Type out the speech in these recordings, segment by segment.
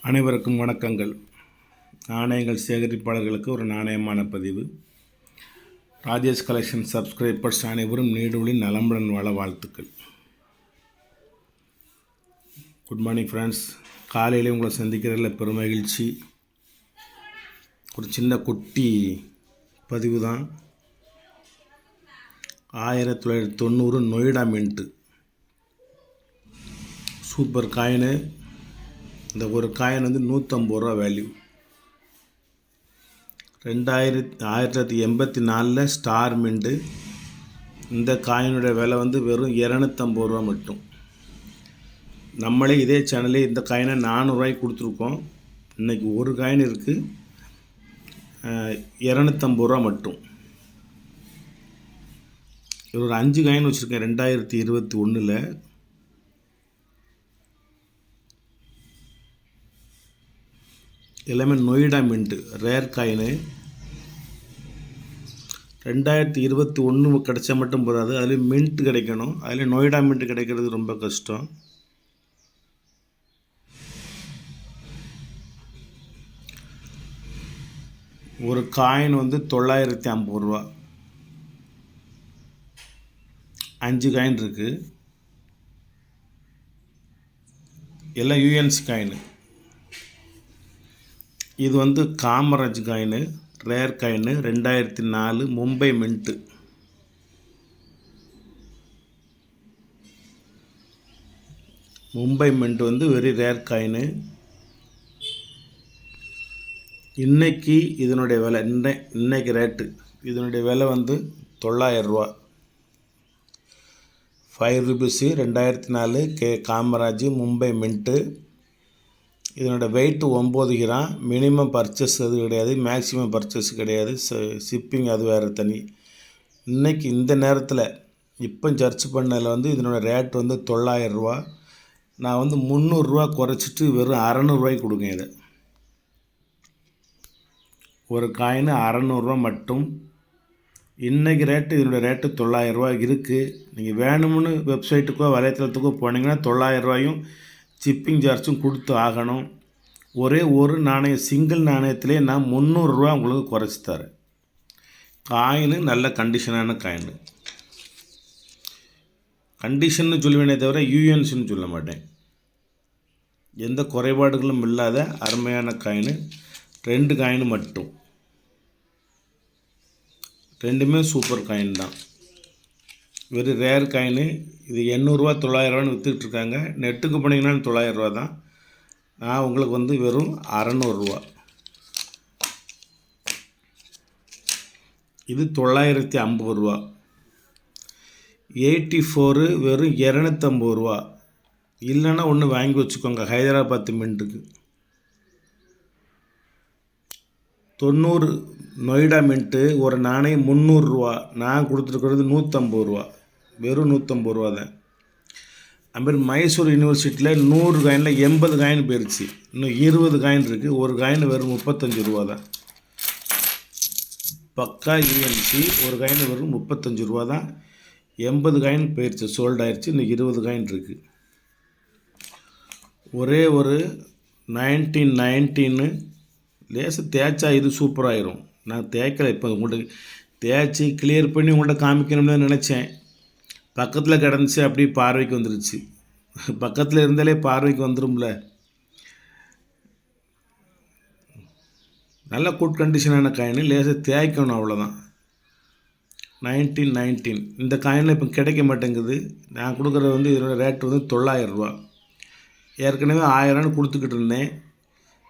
அனைவருக்கும் வணக்கங்கள். நாணயங்கள் சேகரிப்பாளர்களுக்கு ஒரு நாணயமான பதிவு. ராஜேஷ் கலெக்ஷன் சப்ஸ்கிரைபர்ஸ் அனைவரும் நீடுழி நலமுடன் வாழ வாழ்த்துக்கள். Good morning friends. காலையில் உங்களை சந்திக்கிறதுல பெருமகிழ்ச்சி. ஒரு சின்ன குட்டி பதிவு தான். 1990 நொய்டா மின்ட்டு சூப்பர் காயினு. இந்த ஒரு காயின் வந்து 150 ரூபா வேல்யூ. 1984 star mint. இந்த காயினுடைய விலை வந்து வெறும் 250 ரூபா மட்டும். நம்மளே இதே சேனலே இந்த காயினை 400 ரூபாய்க்கு கொடுத்துருக்கோம். இன்றைக்கி ஒரு காயின் இருக்குது, 250 ரூபா மட்டும். ஒரு 5 காயின் வச்சுருக்கேன் 2021. எல்லாமே நொய்டா மின்ட்டு ரேர் காயினு. 2021 கிடைச்சா மட்டும் போதாது, அதுலேயும் மின்ட் கிடைக்கணும். அதில் நொய்டா மின்ட் கிடைக்கிறது ரொம்ப கஷ்டம். ஒரு காயின் வந்து 950 ரூபா. 5 காயின் இருக்குது. எல்லாம் யூஎன்சி காயின். இது வந்து Kamaraj coin, rare coin, 2004 Mumbai mint. Mumbai mint வந்து வெரி ரேர் காயின். இன்னைக்கு இதனுடைய விலை இன்னைக்கு ரேட்டு இதனுடைய விலை வந்து 900 ரூபா. 5 ரூபீஸு. 2004 காமராஜ் மும்பை மின்ட்டு. இதனோட வெயிட்டு 9 கிராம். மினிமம் பர்ச்சேஸ் அது கிடையாது, மேக்ஸிமம் பர்ச்சேஸ் கிடையாது. ஷிப்பிங் அது வேறு தனி. இன்றைக்கி இந்த நேரத்தில் இப்போ சர்ச் பண்ணதில் வந்து இதனோட ரேட் வந்து 900 ரூபா. நான் வந்து 300 ரூபா குறைச்சிட்டு வெறும் 600 ரூபாய்க்கு கொடுங்க. இதை ஒரு காயின் 600 ரூபா மட்டும். இன்றைக்கி ரேட்டு இதனோட ரேட்டு 900 ரூபா இருக்குது. நீங்கள் வேணும்னு வெப்சைட்டுக்கோ வலைத்தளத்துக்கோ போனீங்கன்னா 900 ரூபாயும் ஷிப்பிங் சார்ஜும் கொடுத்து ஆகணும். ஒரே ஒரு நாணயம், சிங்கிள் நாணயத்திலே நான் 300 ரூபா உங்களுக்கு குறைச்சி தரேன். காயின் நல்ல கண்டிஷனான காயின். கண்டிஷன்னு சொல்லுவேனே தவிர யூஎன்சின்னு சொல்ல மாட்டேன். எந்த குறைபாடுகளும் இல்லாத அருமையான காயின். 2 காயின் மட்டும். ரெண்டுமே சூப்பர் காயின் தான். Very rare coin. இது 800 ரூபா 900 ரூபான்னு விற்றுட்ருக்காங்க. நெட்டுக்கு போனீங்கன்னா 900 ரூபா தான். நான் உங்களுக்கு வந்து வெறும் 600 ரூபா. இது 950 ரூபா. 84 வெறும் 250 ரூபா. இல்லைன்னா ஒன்று வாங்கி வச்சுக்கோங்க ஹைதராபாத் மின்ட்டுக்கு. 90 நொய்டா மின்ட்டு ஒரு நாணயம் 300 ரூபா. நான் கொடுத்துருக்கிறது 150 ரூபா. வெறும் 150 ரூபா தான். அதுமாதிரி மைசூர் யூனிவர்சிட்டியில் 100 காயினில் 80 காயின் போயிடுச்சு. இன்னும் 20 காயின் இருக்குது. ஒரு காயின் வெறும் 35 ரூபா தான். பக்கா யூஎன்சி. ஒரு காயின் வெறும் 35 ரூபா தான். 80 காயின் போயிடுச்சு, சோல்ட் ஆயிடுச்சு. இன்னும் 20 காயின் இருக்குது. ஒரே ஒரு 1919 லேசு தேய்ச்சா இது சூப்பராகிடும். நான் தேய்க்கலை. இப்போ உங்கள்கிட்ட தேய்ச்சி கிளியர் பண்ணி உங்கள்கிட்ட காமிக்கணும்னு நினச்சேன். பக்கத்தில் கிடந்துச்சு, அப்படியே பார்வைக்கு வந்துருச்சு. பக்கத்தில் இருந்தாலே பார்வைக்கு வந்துடும்ல. நல்ல குட் கண்டிஷனான காயின். லேசாக தேய்க்கணும், அவ்வளோதான். 1919 இந்த காயினில் இப்போ கிடைக்க மாட்டேங்குது. நான் கொடுக்குறது வந்து இதோட ரேட் வந்து 900 ரூபா. ஏற்கனவே 1000 ரூபான்னு கொடுத்துக்கிட்டு இருந்தேன்.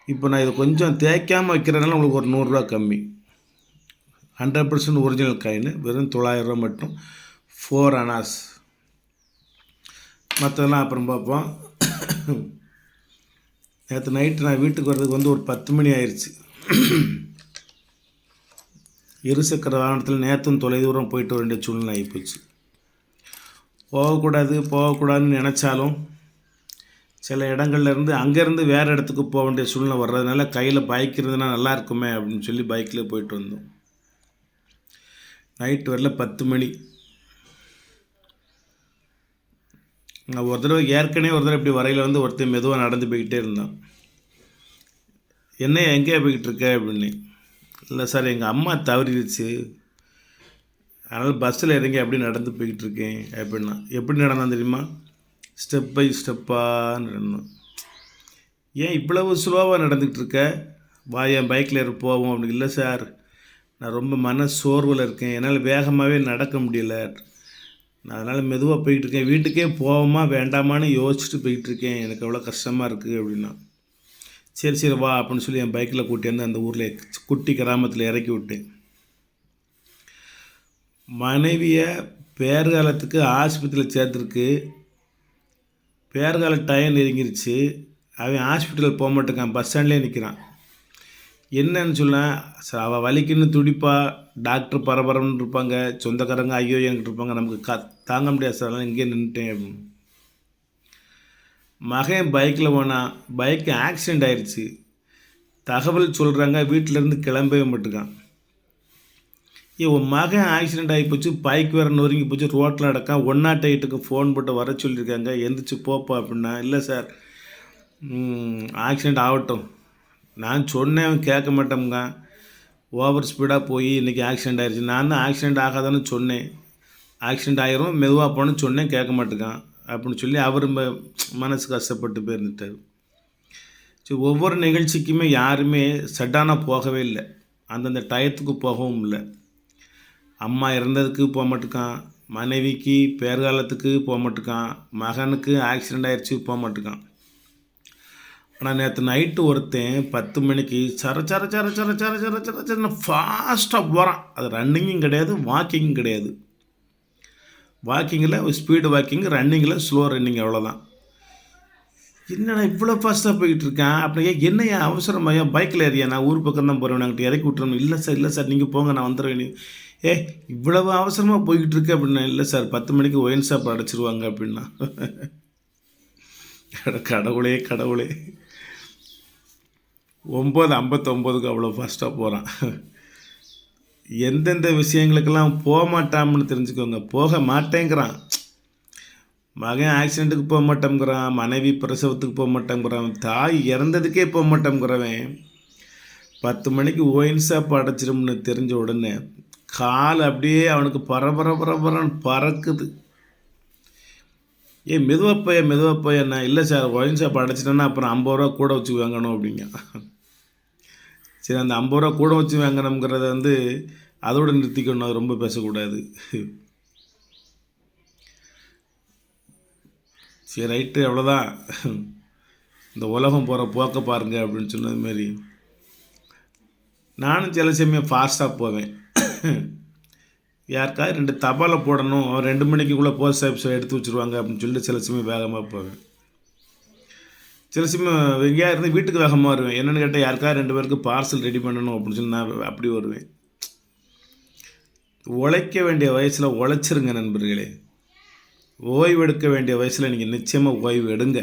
இப்போ நான் இதை கொஞ்சம் தேய்க்காமல் வைக்கிறதுனால உங்களுக்கு ஒரு 100 ரூபா கம்மி. 100% ஒரிஜினல் காயின். வெறும் 900 ரூபா மட்டும். 4 அனாஸ். மற்றதெல்லாம் அப்புறம் பார்ப்போம். நேற்று நைட்டு நான் வீட்டுக்கு வர்றதுக்கு வந்து ஒரு 10 மணி ஆயிடுச்சு. இருசக்கர வாகனத்தில் நேற்றும் தொலைதூரம் போயிட்டு வர வேண்டிய சூழ்நிலை ஆகிப்போச்சு. போகக்கூடாதுன்னு நினச்சாலும் சில இடங்கள்லேருந்து அங்கேருந்து வேறு இடத்துக்கு போக வேண்டிய சூழ்நிலை வர்றதுனால கையில் பைக் இருந்ததுன்னா நல்லா இருக்குமே அப்படின்னு சொல்லி பைக்கில் போயிட்டு வந்தோம். நைட்டு வரல 10 மணி. நான் ஒரு தடவை ஏற்கனவே ஒரு தடவை இப்படி வரையில் வந்து ஒருத்தர் மெதுவாக நடந்து போய்கிட்டே இருந்தான். என்னையா எங்கேயா போய்கிட்டு இருக்க அப்படின்னு. இல்லை சார் எங்கள் அம்மா தவறிடுச்சு, அதனால் பஸ்ஸில் இறங்கி அப்படியே நடந்து போய்கிட்டு இருக்கேன் அப்படின்னா. எப்படி நடந்தான் தெரியுமா? ஸ்டெப் பை ஸ்டெப்பாக நடந்தோம். ஏன் இவ்வளவு ஸ்லோவாக நடந்துக்கிட்டு இருக்க, வா என் பைக்கில் ஏறி போவோம் அப்படின்னு. இல்லை சார், நான் ரொம்ப மன சோர்வில் இருக்கேன், என்னால் வேகமாகவே நடக்க முடியல, நான் அதனால் மெதுவாக போய்கிட்டு இருக்கேன், வீட்டுக்கே போவோமா வேண்டாமான்னு யோசிச்சுட்டு போய்கிட்டு இருக்கேன், எனக்கு அவ்வளோ கஷ்டமாக இருக்குது அப்படின்னா. சரி சரி வா அப்படின்னு சொல்லி என் பைக்கில் கூட்டியாந்து அந்த ஊரில் குட்டி கிராமத்தில் இறக்கி விட்டேன். மனைவியை பேறுகாலத்துக்கு ஆஸ்பத்திரியில் சேர்த்துருக்கு. பேறுகால டைம் நெருங்கிருச்சு. அவன் ஹாஸ்பிட்டல் போக மாட்டேங்கான், பஸ் ஸ்டாண்ட்லேயே நிற்கிறான். என்னன்னு சொல்ல, அவள் வலிக்குன்னு துடிப்பா, டாக்டர் பரபரன்னு இருப்பாங்க, சொந்தக்காரங்க ஐயோ என்கிட்ட இருப்பாங்க, நமக்கு தாங்க முடியாது சார், அதனால் இங்கேயே நின்றுட்டேன் அப்படின்னு. மகன் பைக்கில் போனான், பைக்கு ஆக்சிடெண்ட் ஆயிடுச்சு. தகவல் சொல்கிறாங்க, வீட்டிலேருந்து கிளம்பவே மாட்டுக்கான். உன் மகன் ஆக்சிடெண்ட் ஆகி போச்சு, பைக் வேறு நொறுங்கி போச்சு, ரோட்டில் அடக்கான், 108க்கு ஃபோன் போட்டு வர சொல்லியிருக்காங்க, எந்திரிச்சு போப்பா அப்படின்னா. இல்லை சார், ஆக்சிடெண்ட் ஆகட்டும், நான் சொன்னேன் அவன் கேட்க மாட்டோம்ங்க, ஓவர் ஸ்பீடாக போய் இன்றைக்கி ஆக்சிடெண்ட் ஆயிடுச்சு, நான் தான் ஆக்சிடெண்ட் ஆகாதான்னு சொன்னேன், ஆக்சிடெண்ட் ஆகிரும் மெதுவாக போன்னு சொன்னேன், கேட்க மாட்டேங்கான் அப்படின்னு சொல்லி அவர் மனசு கஷ்டப்பட்டு போயிருந்துட்டார். சரி, ஒவ்வொரு நிகழ்ச்சிக்குமே யாருமே சட்டானாக போகவே இல்லை, அந்தந்த டயத்துக்கு போகவும் இல்லை. அம்மா இறந்ததுக்கு போக மாட்டேக்கான், மனைவிக்கு பேர்காலத்துக்கு போக மாட்டேக்கான், மகனுக்கு ஆக்சிடெண்ட் ஆயிடுச்சு போக மாட்டேக்கான். ஆனால் நேற்று நைட்டு ஒருத்தன் 10 மணிக்கு சர சர சர சர சர சர சர சர ஃபாஸ்ட்டாக போகிறான். அது ரன்னிங்கும் கிடையாது, வாக்கிங்கும் கிடையாது. வாக்கிங்கில் ஸ்பீடு வாக்கிங், ரன்னிங்கில் ஸ்லோ ரன்னிங், அவ்வளோதான். என்னடா இவ்வளோ ஃபாஸ்ட்டாக போய்கிட்டு இருக்கேன் அப்படியே, என்னையா அவசரமாயா, பைக்கில் ஏறியா, நான் ஊர் பக்கம் தான் போகிறேன், நாங்கிட்ட இறக்கி விட்டுறணும். இல்லை சார் இல்லை சார், நீங்கள் போங்க நான் வந்துடுவேன். இவ்வளவு அவசரமாக போய்கிட்டு இருக்கு அப்படின்னா. இல்லை சார் 10 மணிக்கு ஒயின் ஷாப் அடைச்சிருவாங்க அப்படின்னா. கடவுளே கடவுளே, 9:59க்கு அவ்வளோ ஃபாஸ்ட்டாக போகிறான். எந்தெந்த விஷயங்களுக்கெல்லாம் போக மாட்டான்னு தெரிஞ்சுக்கோங்க. போக மாட்டேங்கிறான். மகன் ஆக்சிடெண்ட்டுக்கு போக மாட்டேங்கிறான், மனைவி பிரசவத்துக்கு போக மாட்டேங்கிறான், தாய் இறந்ததுக்கே போக மாட்டேங்கிறவன் 10 மணிக்கு ஒயின் ஷாப் அடைச்சிரும்னு தெரிஞ்ச உடனே கால் அப்படியே அவனுக்கு பரபரன்னு பறக்குது. மெதுவாக போய் என்ன. இல்லை சார், ஒயின் ஷாப் அடைச்சிட்டேன்னா அப்புறம் 50 ரூபா கூட வச்சு வாங்கணும் அப்படிங்க. சரி, அந்த 50 ரூபா கூட வச்சு வாங்கணுங்கிறத அதோடு நிறுத்திக்கணும், அது ரொம்ப பேசக்கூடாது. சரி ரைட்டு, அவ்வளோதான், இந்த உலகம் போகிற போக்க பாருங்க அப்படின்னு சொன்னது மாரி நானும் சில சமயம் ஃபாஸ்ட்டாக போவேன். யாருக்காவது 2 தபாலை போடணும், 2 மணிக்குள்ளே போஸ்ட் ஆஃபீஸை எடுத்து வச்சுருவாங்க அப்படின்னு சொல்லிட்டு சில சமயம் வேகமாக போவேன். சில சமயம் எங்கேயா இருந்து வீட்டுக்கு வேகமாக வருவேன். என்னென்னு கேட்டால், யாருக்காவது 2 பேருக்கு பார்சல் ரெடி பண்ணணும் அப்படின்னு சொல்லி நான் அப்படி வருவேன். உழைக்க வேண்டிய வயசில் உழைச்சிருங்க நண்பர்களே. ஓய்வு எடுக்க வேண்டிய வயசில் நீங்கள் நிச்சயமாக ஓய்வு எடுங்க.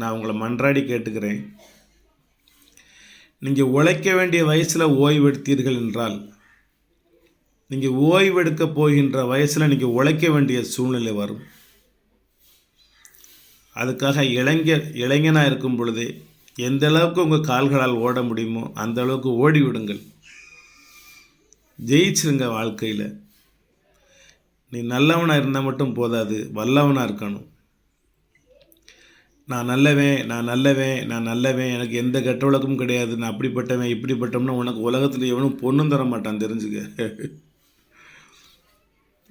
நான் உங்களை மன்றாடி கேட்டுக்கிறேன். நீங்கள் உழைக்க வேண்டிய வயசில் ஓய்வு எடுத்தீர்கள் என்றால், நீங்கள் ஓய்வெடுக்க போகின்ற வயசில் நீங்கள் உழைக்க வேண்டிய சூழ்நிலை வரும். அதுக்காக இளைஞனாக இருக்கும் பொழுதே எந்த அளவுக்கு உங்கள் கால்களால் ஓட முடியுமோ அந்த அளவுக்கு ஓடி விடுங்கள். ஜெயிச்சிருங்க வாழ்க்கையில். நீ நல்லவனாக இருந்தால் மட்டும் போதாது, வல்லவனாக இருக்கணும். நான் நல்லவேன், எனக்கு எந்த கெட்ட வழக்கமும் கிடையாது, நான் அப்படிப்பட்டவன் இப்படிப்பட்டவனா உனக்கு உலகத்தில் எவனும் பொண்ணும் தர மாட்டான், தெரிஞ்சுக்க.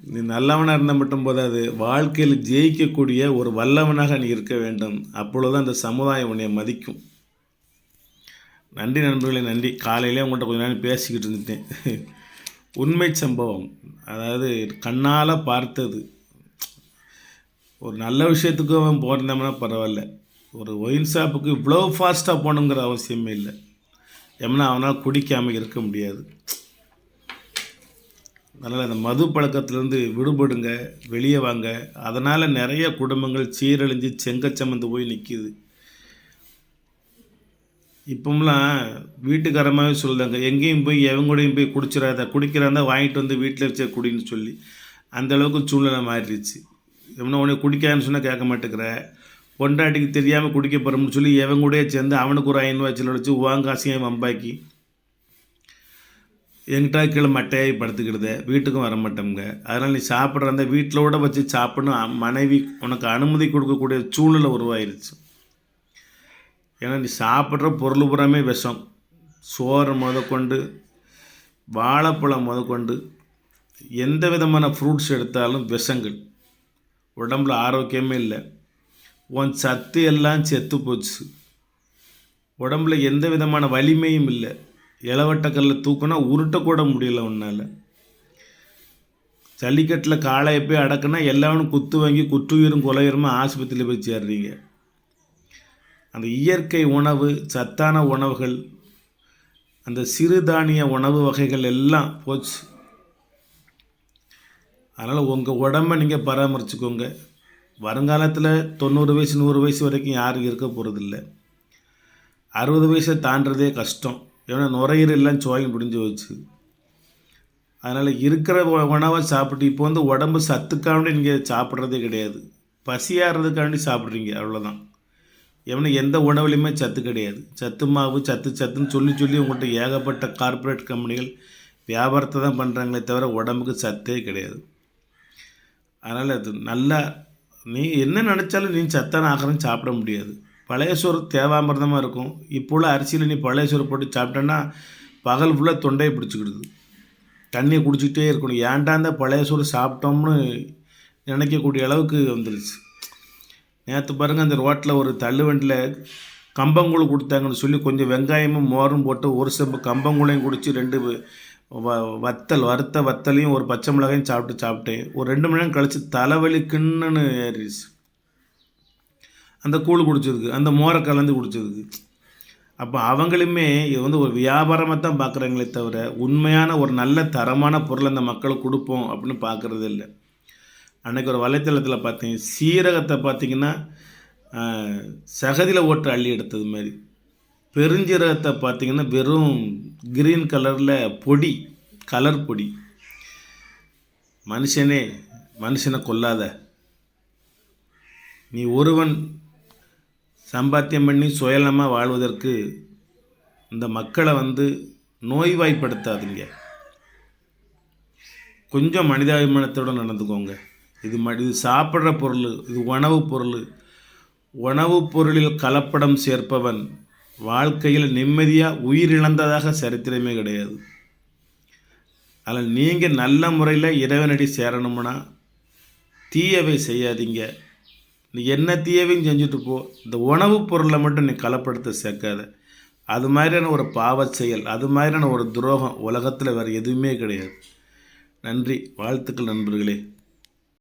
நீ நல்லவனாக இருந்தால் மட்டும் போதாது, வாழ்க்கையில் ஜெயிக்கக்கூடிய ஒரு வல்லவனாக நீ இருக்க வேண்டும். அப்பொழுதுதான் அந்த சமுதாயம் உன்னை மதிக்கும். நன்றி நண்பர்களே, நன்றி. காலையிலே உங்கள்கிட்ட கொஞ்ச நேரம் பேசிக்கிட்டு இருந்துட்டேன். உண்மை சம்பவம், அதாவது கண்ணால் பார்த்தது. ஒரு நல்ல விஷயத்துக்கு அவன் போயிருந்தோம்னா பரவாயில்ல, ஒரு ஒயின் ஷாப்புக்கு இவ்வளோ ஃபாஸ்ட்டாக போகணுங்கிற அவசியமே இல்லை. ஏன்னா அவனால் குடிக்காமல் இருக்க முடியாது. அதனால் அந்த மது பழக்கத்திலேருந்து விடுபடுங்க, வெளியே வாங்க. அதனால் நிறைய குடும்பங்கள் சீரழிஞ்சு செங்கச்சமந்து போய் நிற்கிது. இப்போம்லாம் வீட்டுக்காரமாகவே சொல்லுதாங்க, எங்கேயும் போய் எவங்கூடையும் போய் குடிக்கிறாந்தா வாங்கிட்டு வந்து வீட்டில் வச்சே குடின்னு சொல்லி அந்தளவுக்கு சூழ்நிலை மாறிடுச்சு. எவனா உடனே குடிக்காதுன்னு சொன்னால் கேட்க மாட்டேங்கிற, பொண்டாட்டிக்கு தெரியாமல் குடிக்க போகிறோம்னு சொல்லி எவன் கூடயே சேர்ந்து அவனுக்கு ஒரு 500 சில்லறை வச்சு வாங்காசியம் வம்பாக்கி எங்கிட்ட கீழே மட்டையாகி படுத்துக்கிடுத, வீட்டுக்கும் வர மாட்டோம்ங்க. அதனால் நீ சாப்பிட்ற அந்த வீட்டிலோட வச்சு சாப்பிடணும் மனைவி உனக்கு அனுமதி கொடுக்கக்கூடிய சூழ்நிலை உருவாயிருச்சு. ஏன்னா நீ சாப்பிட்ற பொருள் பூராமே விஷம். சோறு முதற்கொண்டு வாழைப்பழம் முதற்கொண்டு எந்த விதமான ஃப்ரூட்ஸ் எடுத்தாலும் விஷங்கள். உடம்புல ஆரோக்கியமே இல்லை. உன் சத்து எல்லாம் செத்து போச்சு. உடம்புல எந்த விதமான வலிமையும் இல்லை. இளவட்டக்கல்ல தூக்குனா உருட்டக்கூட முடியல உன்னால். ஜல்லிக்கட்டில் காளையை போய் அடக்குனா எல்லாரும் குத்து வாங்கி குற்றுயிரும் கொலையுரமா ஆஸ்பத்திரியில் போய் சேர்றீங்க. அந்த இயற்கை உணவு, சத்தான உணவுகள், அந்த சிறுதானிய உணவு வகைகள் எல்லாம் போச்சு. அதனால் உங்கள் உடம்பை நீங்கள் பராமரிச்சுக்கோங்க. வருங்காலத்தில் 90 வயசு 100 வயசு வரைக்கும் யாரும் இருக்க போகிறதில்ல. 60 வயசை தாண்டதே கஷ்டம். ஏன்னா நுரையீரல் எல்லாம் சோகி முடிஞ்சு வச்சு. அதனால் இருக்கிற உணவை சாப்பிட்டு இப்போ உடம்பு சத்துக்காண்டி நீங்கள் சாப்பிட்றதே கிடையாது. பசியாகிறதுக்காண்டி சாப்பிட்றீங்க, அவ்வளோதான். எந்த உணவுலையுமே சத்து கிடையாது. சத்து மாவு சத்துன்னு சொல்லி உங்கள்கிட்ட ஏகப்பட்ட கார்ப்பரேட் கம்பெனிகள் வியாபாரத்தை தான் பண்ணுறாங்களே தவிர உடம்புக்கு சத்தே கிடையாது. அதனால் அது நல்லா நீ என்ன நினச்சாலும் நீ சத்தான ஆகாரம் சாப்பிட முடியாது. பழைய சோறு தேவாமிர்தமாக இருக்கும். இப்போ உள்ள அரிசியில் நீ பழைய சோறு போட்டு சாப்பிட்டேன்னா பகல் ஃபுல்லாக தொண்டையை பிடிச்சிக்கிடுது. தண்ணியை குடிச்சிக்கிட்டே இருக்கணும். ஏன்டா அந்த பழைய சோறு சாப்பிட்டோம்னு நினைக்கக்கூடிய அளவுக்கு வந்துடுச்சு. நேற்று பாருங்கள், அந்த ரோட்டில் ஒரு தள்ளுவண்டியில் கம்பங்கூழ் கொடுத்தாங்கன்னு சொல்லி கொஞ்சம் வெங்காயமும் மோரும் போட்டு ஒரு செம்பு கம்பங்கூழையும் குடித்து 2 வறுத்த வத்தலையும் ஒரு பச்சை மிளகாயும் சாப்பிட்டேன். ஒரு 2 மணி நேரம் கழித்து தலைவலி கிண்ணுன்னு ஏறிடுச்சு. அந்த கூழ் குடிச்சதுக்கு, அந்த மோரை கலந்து குடிச்சதுக்கு. அப்போ அவங்களுமே இது ஒரு வியாபாரமாக தான் பார்க்குறாங்களே தவிர உண்மையான ஒரு நல்ல தரமான பொருள் அந்த மக்களுக்கு கொடுப்போம் அப்படின்னு பார்க்குறது இல்லை. அன்றைக்கி ஒரு வலைத்தளத்தில் பார்த்தேன், சீரகத்தை பார்த்திங்கன்னா சகதியில் ஓட்டு அள்ளி எடுத்தது மாதிரி. பெருஞ்சீரகத்தை பார்த்திங்கன்னா வெறும் கிரீன் கலரில் பொடி, கலர் பொடி. மனுஷனை கொல்லாத. நீ ஒருவன் சம்பாத்தியம் பண்ணி சுயநலமாக வாழ்வதற்கு இந்த மக்களை நோய்வாய்ப்படுத்தாதீங்க. கொஞ்சம் மனிதாபிமானத்தோடு நடந்துக்கோங்க. இது சாப்பிட்ற பொருள், இது உணவுப் பொருளில் கலப்படம் சேர்ப்பவன் வாழ்க்கையில் நிம்மதியாக உயிரிழந்ததாக சரித்திரமே கிடையாது. அதில் நீங்கள் நல்ல முறையில் இறைவனடி சேரணும்னா தீயவை செய்யாதீங்க. நீ என்ன தீயவையும் செஞ்சுட்டு போ. இந்த உணவுப் பொருளை மட்டும் நீ கலப்படுத்த சேர்க்காத. அது மாதிரியான ஒரு பாவச் செயல், அது மாதிரியான ஒரு துரோகம் உலகத்தில் வேறு எதுவுமே கிடையாது. நன்றி, வாழ்த்துக்கள் நண்பர்களே.